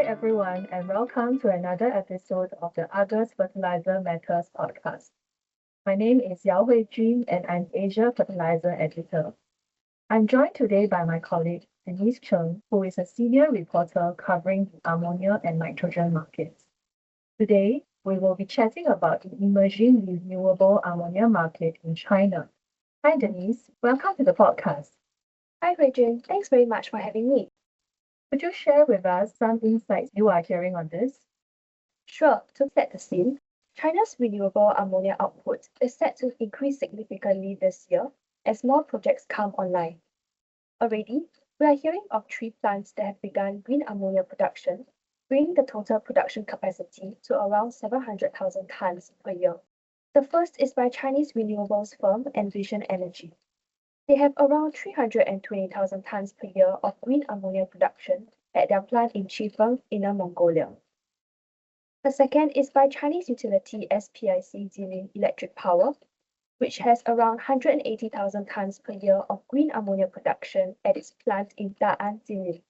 everyone, and welcome to another episode of the Argus Fertilizer Matters podcast. My name is Huijun Yao, and I'm Asia Fertilizer Editor. I'm joined today by my colleague, Dinise Chng, who is a senior reporter covering the ammonia and nitrogen markets. Today, we will be chatting about the emerging renewable ammonia market in China. Hi, Denise. Welcome to the podcast. Hi, Huijun. Thanks very much for having me. Could you share with us some insights you are hearing on this? Sure, to set the scene, China's renewable ammonia output is set to increase significantly this year as more projects come online. Already, we are hearing of 3 plants that have begun green ammonia production, bringing the total production capacity to around 700,000 tons per year. The first is by Chinese renewables firm Envision Energy. They have around 320,000 tons per year of green ammonia production at their plant in Chifeng, Inner Mongolia. The second is by Chinese utility SPIC Jilin Electric Power, which has around 180,000 tons per year of green ammonia production at its plant in Da'an, Jilin.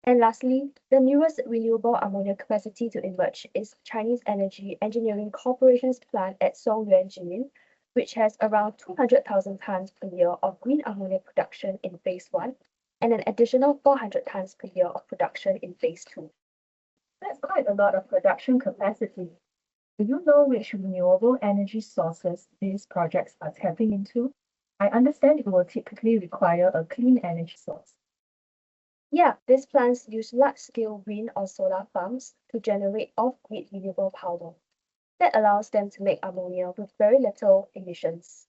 And lastly, the newest renewable ammonia capacity to emerge is Chinese Energy Engineering Corporation's plant at Songyuan, Jilin, which has around 200,000 tons per year of green ammonia production in phase 1 and an additional 400 tons per year of production in phase 2. That's quite a lot of production capacity. Do you know which renewable energy sources these projects are tapping into? I understand it will typically require a clean energy source. Yeah, these plants use large-scale wind or solar farms to generate off-grid renewable power. That allows them to make ammonia with very little emissions.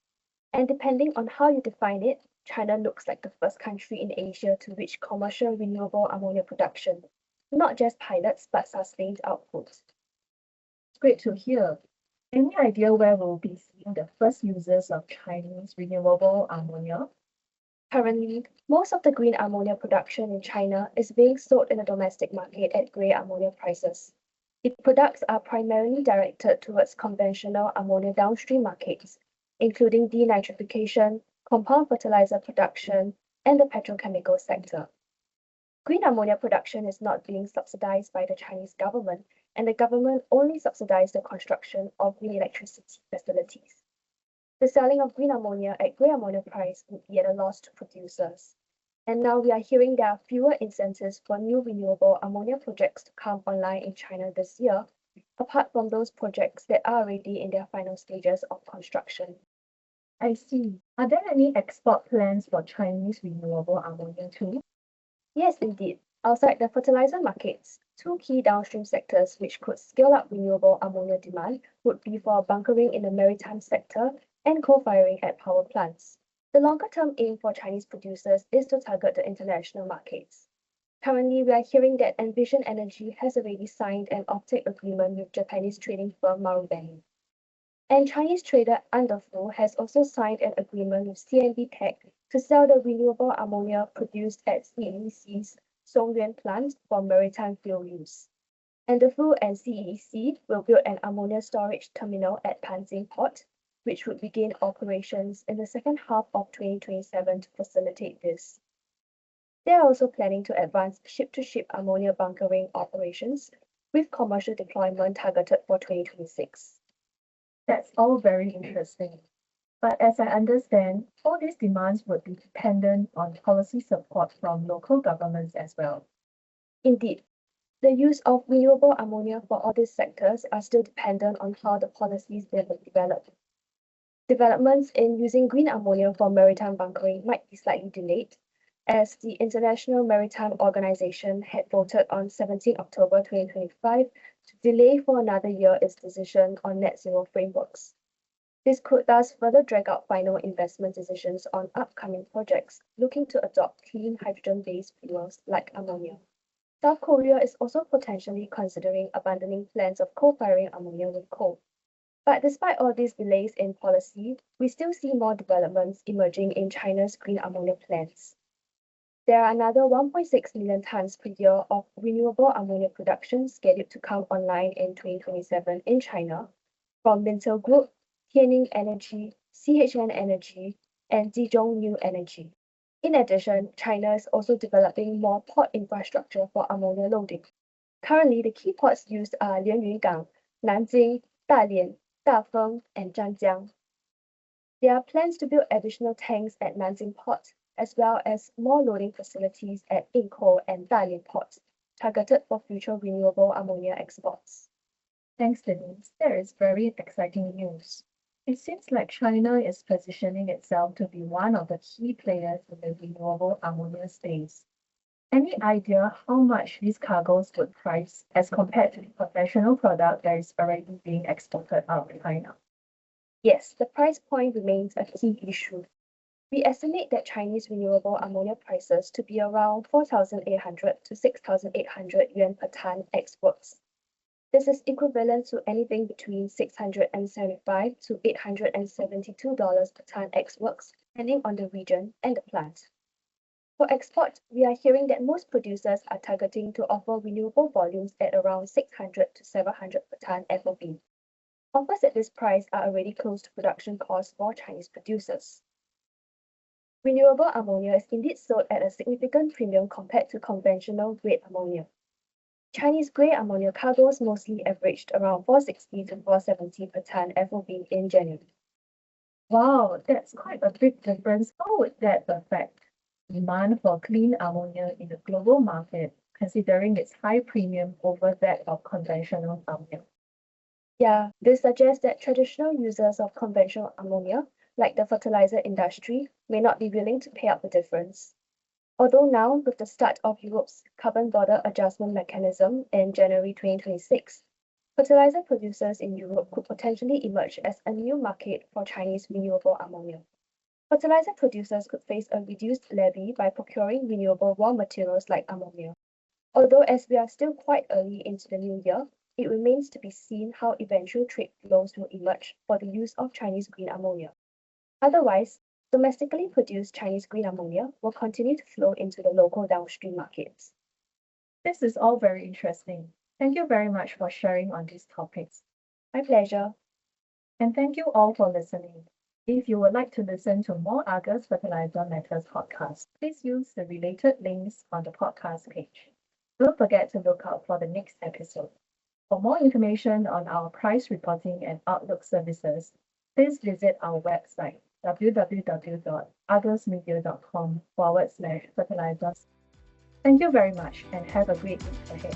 And depending on how you define it, China looks like the first country in Asia to reach commercial renewable ammonia production, not just pilots but sustained output. It's great to hear. Any idea where we'll be seeing the first users of Chinese renewable ammonia? Currently, most of the green ammonia production in China is being sold in the domestic market at grey ammonia prices. Its products are primarily directed towards conventional ammonia downstream markets, including denitrification, compound fertilizer production, and the petrochemical sector. Green ammonia production is not being subsidized by the Chinese government, and the government only subsidizes the construction of green electricity facilities. The selling of green ammonia at grey ammonia price would be at a loss to producers. And now we are hearing there are fewer incentives for new renewable ammonia projects to come online in China this year, apart from those projects that are already in their final stages of construction. I see. Are there any export plans for Chinese renewable ammonia too? Yes, indeed. Outside the fertilizer markets, 2 key downstream sectors which could scale up renewable ammonia demand would be for bunkering in the maritime sector and coal-firing at power plants. The longer-term aim for Chinese producers is to target the international markets. Currently, we are hearing that Envision Energy has already signed an offtake agreement with Japanese trading firm Marubeni. And Chinese trader Underflow has also signed an agreement with CNB Tech to sell the renewable ammonia produced at CEC's Songyuan plant for maritime fuel use. Underflow and CEC will build an ammonia storage terminal at Panjin Port, which would begin operations in the second half of 2027 to facilitate this. They are also planning to advance ship-to-ship ammonia bunkering operations, with commercial deployment targeted for 2026. That's all very interesting. But as I understand, all these demands would be dependent on policy support from local governments as well. Indeed, the use of renewable ammonia for all these sectors are still dependent on how the policies will be developed. Developments in using green ammonia for maritime bunkering might be slightly delayed, as the International Maritime Organization had voted on 17 October 2025 to delay for another year its decision on net zero frameworks. This could thus further drag out final investment decisions on upcoming projects looking to adopt clean hydrogen-based fuels like ammonia. South Korea is also potentially considering abandoning plans of coal-firing ammonia with coal. But despite all these delays in policy, we still see more developments emerging in China's green ammonia plans. There are another 1.6 million tons per year of renewable ammonia production scheduled to come online in 2027 in China from Mintel Group, Tianning Energy, CHN Energy, and Zhejiang New Energy. In addition, China is also developing more port infrastructure for ammonia loading. Currently, the key ports used are Lianyungang, Nanjing, Dalian, Dafeng, and Zhanjiang. There are plans to build additional tanks at Nanjing Port, as well as more loading facilities at Yingkou and Dalian ports, targeted for future renewable ammonia exports. Thanks, Denise. That is very exciting news. It seems like China is positioning itself to be one of the key players in the renewable ammonia space. Any idea how much these cargoes would price as compared to the conventional product that is already being exported out of China? Yes, the price point remains a key issue. We estimate that Chinese renewable ammonia prices to be around 4,800 to 6,800 yuan per ton exports. This is equivalent to anything between $675 to $872 per ton exports, depending on the region and the plant. For export, we are hearing that most producers are targeting to offer renewable volumes at around 600 to 700 per ton FOB. Offers at this price are already close to production costs for Chinese producers. Renewable ammonia is indeed sold at a significant premium compared to conventional grade ammonia. Chinese grey ammonia cargoes mostly averaged around 460 to 470 per ton FOB in January. Wow, that's quite a big difference. How would that affect demand for clean ammonia in the global market, considering its high premium over that of conventional ammonia? Yeah, this suggests that traditional users of conventional ammonia, like the fertilizer industry, may not be willing to pay up the difference. Although now, with the start of Europe's carbon border adjustment mechanism in January 2026, fertilizer producers in Europe could potentially emerge as a new market for Chinese renewable ammonia. Fertilizer producers could face a reduced levy by procuring renewable raw materials like ammonia. Although as we are still quite early into the new year, it remains to be seen how eventual trade flows will emerge for the use of Chinese green ammonia. Otherwise, domestically produced Chinese green ammonia will continue to flow into the local downstream markets. This is all very interesting. Thank you very much for sharing on these topics. My pleasure. And thank you all for listening. If you would like to listen to more Argus Fertilizer Matters podcasts, please use the related links on the podcast page. Don't forget to look out for the next episode. For more information on our price reporting and outlook services, please visit our website www.argusmedia.com/fertilizers. Thank you very much and have a great week ahead.